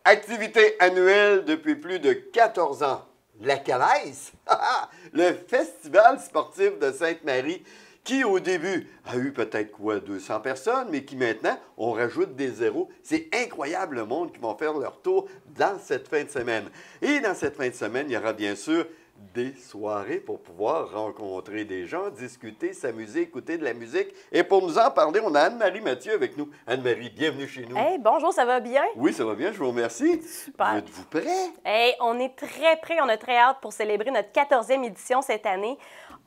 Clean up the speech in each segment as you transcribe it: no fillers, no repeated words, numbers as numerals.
Activité annuelle depuis plus de 14 ans. La Calaise, le Festival sportif de Sainte-Marie, qui au début a eu peut-être 200 personnes, mais qui maintenant, on rajoute des zéros. C'est incroyable le monde qui vont faire leur tour dans cette fin de semaine. Et dans cette fin de semaine, il y aura bien sûr des soirées pour pouvoir rencontrer des gens, discuter, s'amuser, écouter de la musique. Et pour nous en parler, on a Anne-Marie Mathieu avec nous. Anne-Marie, bienvenue chez nous. Hey, bonjour, ça va bien? Oui, ça va bien, je vous remercie. Super. Êtes-vous prêts? Hey, on est très prêts, on a très hâte pour célébrer notre 14e édition cette année.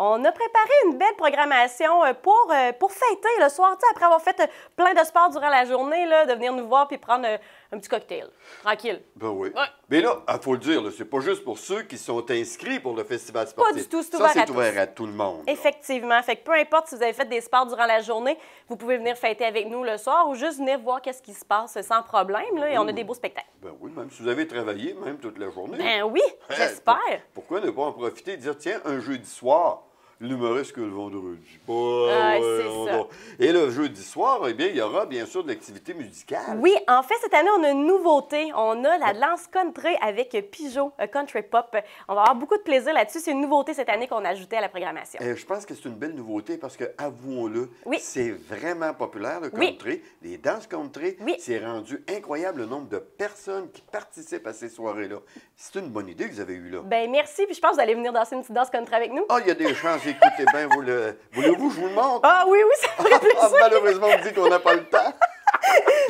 On a préparé une belle programmation pour fêter le soir, tu sais, après avoir fait plein de sports durant la journée, là, de venir nous voir puis prendre un petit cocktail. Tranquille. Ben oui. Ouais. Mais là, il faut le dire, c'est pas juste pour ceux qui sont inscrits pour le festival sportif. Pas du tout, c'est Ça, ouvert c'est à tous. ouvert à tout le monde. là. Effectivement. Fait que peu importe si vous avez fait des sports durant la journée, vous pouvez venir fêter avec nous le soir ou juste venir voir qu'est-ce qui se passe sans problème. Là, et on a des beaux spectacles. Ben oui, même si vous avez travaillé, même toute la journée. Ben oui, Hey, j'espère. Pourquoi ne pas en profiter et dire, tiens, un jeudi soir, l'humoriste que le vendredi. C'est ça. Et le jeudi soir, eh bien, il y aura bien sûr de l'activité musicale. Oui, en fait, cette année, on a une nouveauté. On a la danse country avec Pigeot, country pop. On va avoir beaucoup de plaisir là-dessus. C'est une nouveauté cette année qu'on a ajoutée à la programmation. Je pense que c'est une belle nouveauté parce que, avouons-le, Oui. c'est vraiment populaire le Oui. country. Les danses country, Oui. c'est rendu incroyable le nombre de personnes qui participent à ces soirées-là. C'est une bonne idée que vous avez eue là. Ben merci, puis je pense que vous allez venir danser une petite danse country avec nous. Ah, il y a des chances, écoutez bien, voulez-vous que je vous le montre? Ah oui, ça ferait plaisir. Malheureusement, on me dit qu'on n'a pas le temps.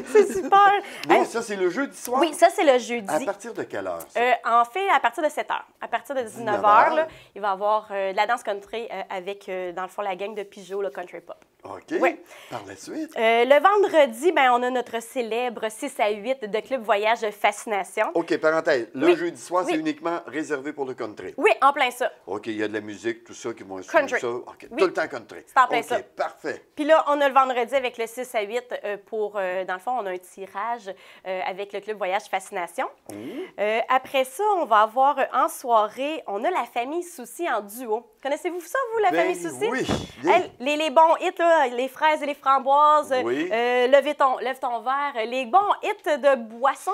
C'est super. Mais Hey, ça, c'est le jeudi soir? oui, ça, c'est le jeudi. À partir de quelle heure, ça? En fait, à partir de 7 h. À partir de 19 h, là, il va y avoir de la danse country avec, dans le fond, la gang de Pigeot, le country pop. OK. Oui. Par la suite? Le vendredi, ben, on a notre célèbre 6 à 8 de Club Voyage Fascination. OK, parenthèse. Le Oui. jeudi soir, c'est Oui. uniquement réservé pour le country. Oui, en plein ça. OK, il y a de la musique, tout ça qui vont suivre Country. ça. OK, Oui. tout le temps country. C'est en plein OK, ça. parfait. Puis là, on a le vendredi avec le 6 à 8 pour, dans le fond, on a un tirage avec le Club Voyage Fascination. Après ça, on va avoir en soirée, on a la famille Souci en duo. Connaissez-vous ça, vous, la famille Souci? Oui. Hey, les bons hits, là, les fraises et les framboises, Oui. lève ton verre, les bons hits de boissons.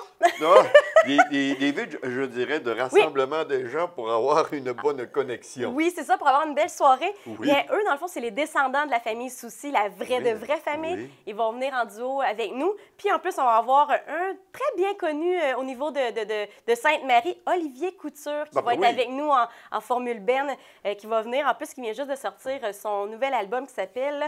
Des vides, je dirais, de rassemblement des gens pour avoir une bonne connexion. Oui, c'est ça, pour avoir une belle soirée. Oui. Bien, eux, dans le fond, c'est les descendants de la famille Souci, la vraie de vraie famille. Oui. Ils vont venir en duo avec nous. Puis en plus, on va avoir un très bien connu au niveau de Sainte-Marie, Olivier Couture, qui va être avec nous en Formule Ben, qui va venir, en plus, qui vient juste de sortir son nouvel album qui s'appelle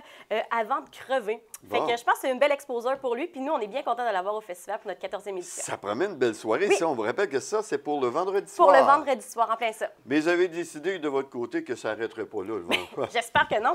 Avant de crever. Fait que je pense que c'est une belle exposure pour lui. Puis nous, on est bien contents de l'avoir au festival pour notre 14e édition. Ça promet une belle soirée. Oui. Ça, on vous rappelle que ça, c'est pour le vendredi soir. Pour le vendredi soir, en plein ça. Mais vous avez décidé de votre côté que ça n'arrêterait pas là, le vendredi. J'espère que non.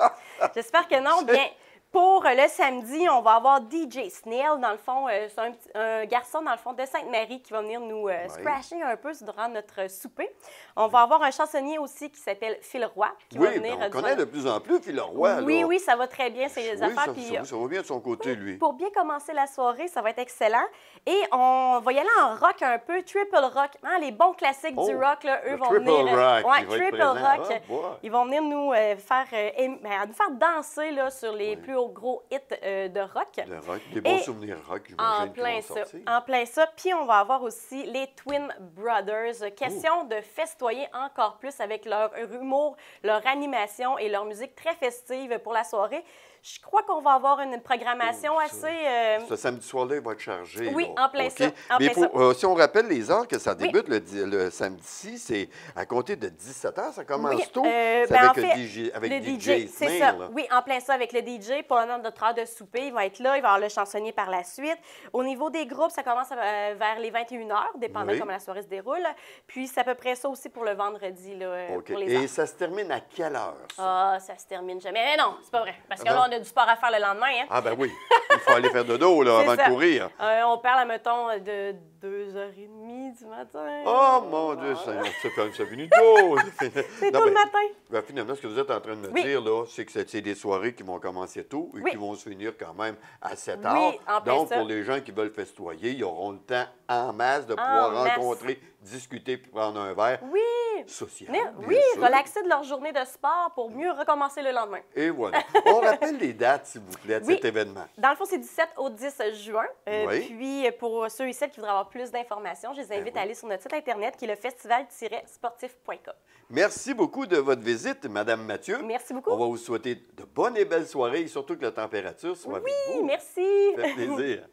J'espère que non. Bien, pour le samedi, on va avoir DJ Snail, dans le fond, c'est un garçon, dans le fond, de Sainte-Marie qui va venir nous scratcher un peu durant notre souper. On va avoir un chansonnier aussi qui s'appelle Phil Roy, qui va venir... on connaît de plus en plus Phil Roy. Oui, là. ça va très bien, ces affaires. Ça va bien de son côté, lui. Pour bien commencer la soirée, ça va être excellent. Et on va y aller en rock un peu, triple rock. Hein, les bons classiques du rock, là, eux vont venir... Rock, ouais, il va être triple présent. rock. Ah, boy. Ils vont venir nous faire danser là, sur les plus gros hits de rock. Le rock, des bons souvenirs rock, j'imagine, qui vont sortir. En plein ça. Puis on va avoir aussi les Twin Brothers. Question de festoyer encore plus avec leur humour, leur animation et leur musique très festive pour la soirée. Je crois qu'on va avoir une programmation assez... Ce samedi soir-là, il va être chargé. Oui, là. en plein OK. ça. En Mais plein ça. si on rappelle les heures que ça débute le samedi, c'est à compter de 17 h, ça commence Oui, tôt. ben, C'est avec, en fait, avec le DJ c'est Snail, ça. là. Oui, en plein ça avec le DJ. Pendant notre heure de souper, il va être là. Il va avoir le chansonnier par la suite. Au niveau des groupes, ça commence vers les 21 h, dépendant Oui. comment la soirée se déroule. Puis c'est à peu près ça aussi pour le vendredi là, OK. pour les Et heures. ça se termine à quelle heure, ça? Ah, ça se termine jamais. Mais non, c'est pas vrai. Parce que Ah là, on a du sport à faire le lendemain. Hein? Ah ben oui, il faut aller faire de dos là, C'est avant ça. de courir. On parle, mettons, de 2h30 du matin. Oh mon Dieu, ça finit tôt. C'est tôt le matin. Ben, finalement, ce que vous êtes en train de me Oui. dire, là, c'est que c'est des soirées qui vont commencer tôt et Oui. qui vont se finir quand même à 7 Oui, heures. en plein Donc, ça. pour les gens qui veulent festoyer, ils auront le temps en masse de En pouvoir masse. rencontrer, discuter puis prendre un verre. Oui. sociale. Oui, sûr. relaxer de leur journée de sport pour mieux recommencer le lendemain. Et voilà. On rappelle les dates, s'il vous plaît, de cet événement. Dans le fond, c'est du 7 au 10 juin. Oui. Puis, pour ceux et celles qui voudraient avoir plus d'informations, je les invite à aller sur notre site Internet qui est le festival-sportif.com. Merci beaucoup de votre visite, Madame Mathieu. Merci beaucoup. On va vous souhaiter de bonnes et belles soirées et surtout que la température soit avec vous. Oui, merci. Ça fait plaisir.